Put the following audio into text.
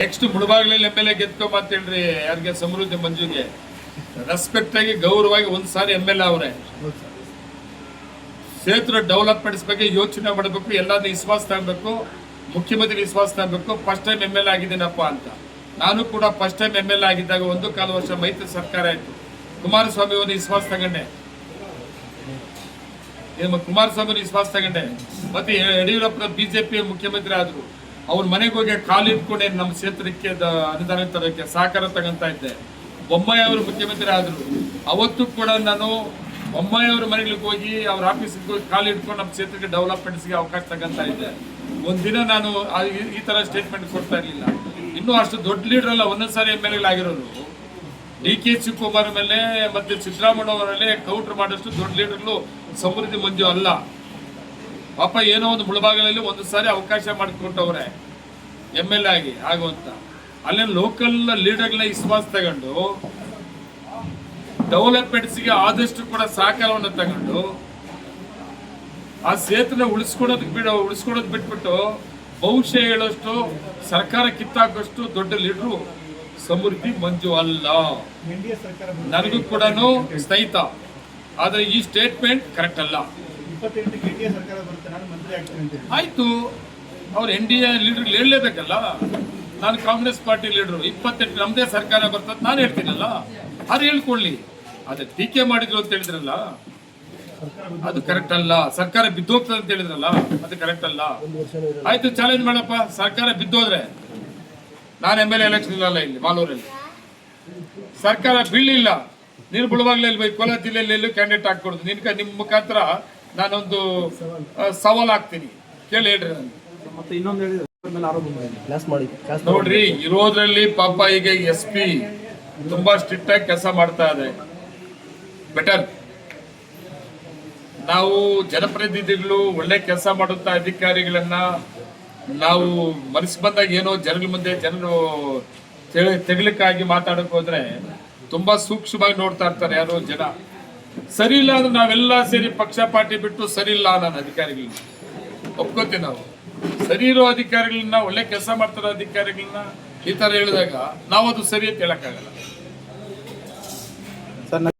Next ಮುಳಬಾಗಿಲಲ್ಲಿ MLA ಗೆದ್ಕೊಂಬ ಅಂತ ಹೇಳ್ರಿ. ಯಾರಿಗೆ? ಸಮೃದ್ಧಿ ಮಂಜುಗೆ ರೆಸ್ಪೆಕ್ಟ್ ಆಗಿ ಗೌರವವಾಗಿ ಒಂದ್ಸಾರಿ MLA ಅವರೇ. ಕ್ಷೇತ್ರ ಡೆವಲಪ್ಮೆಂಟ್ಸ್ ಬಗ್ಗೆ ಯೋಚನೆ ಮಾಡಬೇಕು, ಎಲ್ಲಾದ್ರೂ ವಿಶ್ವಾಸ ತಗಬೇಕು, ಮುಖ್ಯಮಂತ್ರಿ ವಿಶ್ವಾಸ ತಗಬೇಕು. ಫಸ್ಟ್ ಟೈಮ್ MLA ಆಗಿದ್ದೀನಪ್ಪ ಅಂತ. ನಾನು ಕೂಡ ಫಸ್ಟ್ ಟೈಮ್ MLA ಆಗಿದ್ದಾಗ 1.25 ವರ್ಷ ಮೈತ್ರಿ ಸರ್ಕಾರ ಆಯ್ತು. ಕುಮಾರಸ್ವಾಮಿ ಅವರ ವಿಶ್ವಾಸ ತಗೊಂಡೆ, ಕುಮಾರಸ್ವಾಮಿ ವಿಶ್ವಾಸ ತಗೊಂಡೆ. ಮತ್ತೆ ಯಡಿಯೂರಪ್ಪ BJP ಮುಖ್ಯಮಂತ್ರಿ ಆದ್ರು. ಅವ್ರ ಮನೆಗೆ ಹೋಗಿ ಕಾಲು ಇಟ್ಕೊಂಡೆ ನಮ್ಮ ಕ್ಷೇತ್ರಕ್ಕೆ ಅನುದಾನ ತರಕ್ಕೆ ಸಹಕಾರ ತಗೊಂತ ಇದ್ದೆ. ಬೊಮ್ಮಾಯಿ ಅವರು ಮುಖ್ಯಮಂತ್ರಿ ಆದ್ರು. ಅವತ್ತು ಕೂಡ ನಾನು ಬೊಮ್ಮಾಯಿ ಅವ್ರ ಮನೆಗಳಿಗೆ ಹೋಗಿ ಅವ್ರ ಆಫೀಸಿಗೆ ಹೋಗಿ ಕಾಲು ಇಟ್ಕೊಂಡು ನಮ್ಮ ಕ್ಷೇತ್ರಕ್ಕೆ ಡೆವಲಪ್ಮೆಂಟ್ಸ್ಗೆ ಅವಕಾಶ ತಗೊಂತ ಇದ್ದೆ. ಒಂದಿನ ನಾನು ಈ ತರ ಸ್ಟೇಟ್ಮೆಂಟ್ ಕೊಡ್ತಾ ಇರಲಿಲ್ಲ. ಇನ್ನೂ ಅಷ್ಟು ದೊಡ್ಡ ಲೀಡರ್ ಅಲ್ಲ, ಒಂದೊಂದ್ಸಾರಿ MLA ಆಗಿರೋರು. DK ಶಿವಕುಮಾರ್ ಮೇಲೆ ಮತ್ತೆ ಸಿದ್ದರಾಮಯ್ಯ ಅವರಲ್ಲೇ ಕೌಂಟರ್ ಮಾಡೋಷ್ಟು ದೊಡ್ಡ ಲೀಡರ್ಗಳು ಸಮೃದ್ಧಿ ಮಂಜು ಅಲ್ಲ. ಪಾಪ ಏನೋ ಒಂದು ಮುಳಬಾಗಿಲಲ್ಲಿ ಒಂದು ಸಾರಿ ಅವಕಾಶ ಮಾಡಿಕೊಟ್ಟವ್ರೆ MLA ಆಗಿ ಆಗುವಂತ. ಅಲ್ಲೇ ಲೋಕಲ್ ಲೀಡರ್ಗಳನ್ನ ವಿಶ್ವಾಸ ತಗೊಂಡು ಡೆವಲಪ್ಮೆಂಟ್ಸ್ಗೆ ಆದಷ್ಟು ಕೂಡ ಸಹಕಾರವನ್ನು ತಗೊಂಡು ಆ ಕ್ಷೇತ್ರನ ಉಳಿಸ್ಕೊಡೋದು ಬಿಟ್ಬಿಟ್ಟು ಭವಿಷ್ಯ ಹೇಳೋಷ್ಟು ಸರ್ಕಾರ ಕಿತ್ತಾಕೋಷ್ಟು ದೊಡ್ಡ ಲೀಡರು ಸಮೃದ್ಧಿ ಮಂಜು ಅಲ್ಲ. ನನಗೂ ಕೂಡ ಸ್ನೇಹಿತ, ಆದ್ರೆ ಈ ಸ್ಟೇಟ್ಮೆಂಟ್ ಕರೆಕ್ಟ್ ಅಲ್ಲ. ಆಯ್ತು, ಅವ್ರು NDA ಲೀಡರ್ ಹೇಳಲೇಬೇಕಲ್ಲ. ನಾನು ಕಾಂಗ್ರೆಸ್ ಪಾರ್ಟಿ ಲೀಡರು, 28 ನಮ್ದೇ ಸರ್ಕಾರ ಬರ್ತದೆ ನಾನು ಹೇಳ್ತೀನಲ್ಲ, ಅವ್ರು ಹೇಳ್ಕೊಳ್ಳಿ. ಅದೇ ಟೀಕೆ ಮಾಡಿದ್ರು ಅಂತ ಹೇಳಿದ್ರಲ್ಲ, ಅದು ಕರೆಕ್ಟ್ ಅಲ್ಲ. ಸರ್ಕಾರ ಬಿದ್ದೋಗ್ತದೆ ಅಂತ ಹೇಳಿದ್ರಲ್ಲ, ಅದು ಕರೆಕ್ಟ್ ಅಲ್ಲ. ಆಯ್ತು, ಚಾಲೆಂಜ್ ಮಾಡಪ್ಪ. ಸರ್ಕಾರ ಬಿದ್ದೋದ್ರೆ ನಾನು MLA ಎಲೆಕ್ಷನ್ ಇಲ್ಲಲ್ಲ, ಇಲ್ಲಿ ಮಾಲೂರಲ್ಲಿ ಸರ್ಕಾರ ಬೀಳಿಲ್ಲ, ನೀನು ಮುಳಬಾಗಿಲಲ್ಲಿ ಕೋಲಾರ ಜಿಲ್ಲೆಯಲ್ಲಿ ಕ್ಯಾಂಡಿಡೇಟ್ ಹಾಕೊಡ್ದು. ನಿಮ್ಮ ಮುಖಾಂತರ ನಾನೊಂದು ಸವಾಲ್ ಹಾಕ್ತೀನಿ, ಕೇಳಿ ಹೇಳ್ರಿ. ನೋಡ್ರಿ, ಇರೋದ್ರಲ್ಲಿ ಪಾಪ ಈಗ SP ತುಂಬಾ ಸ್ಟ್ರಿಕ್ಟ್ ಆಗಿ ಕೆಲಸ ಮಾಡ್ತಾ ಇದೆ. ಬೆಟರ್ ನಾವು ಜನಪ್ರತಿನಿಧಿಗಳು ಒಳ್ಳೆ ಕೆಲಸ ಮಾಡುತ್ತ ಅಧಿಕಾರಿಗಳನ್ನ ನಾವು ಮನಸ್ಸು ಬಂದಾಗ ಏನೋ ಜನಗಳ ಮುಂದೆ ಜನರು ತೆಗಲಿಕ್ಕಾಗಿ ಮಾತಾಡಕ್ ಹೋದ್ರೆ ತುಂಬಾ ಸೂಕ್ಷ್ಮವಾಗಿ ನೋಡ್ತಾ ಇರ್ತಾರೆ ಯಾರೋ ಜನ. ಸರಿ ಇಲ್ಲ ಅಂದ್ರೆ ನಾವೆಲ್ಲ ಸೇರಿ ಪಕ್ಷ ಪಾರ್ಟಿ ಬಿಟ್ಟು ಸರಿ ಇಲ್ಲ ನಾನು ಅಧಿಕಾರಿಗಳನ್ನ ಒಪ್ಕೋತೀವಿ. ನಾವು ಸರಿ ಇರೋ ಅಧಿಕಾರಿಗಳನ್ನ, ಒಳ್ಳೆ ಕೆಲಸ ಮಾಡ್ತಾರೋ ಅಧಿಕಾರಿಗಳನ್ನ ಈ ತರ ಹೇಳಿದಾಗ ನಾವು ಅದು ಸರಿ ಅಂತ ಹೇಳಕ್ಕಾಗಲ್ಲ.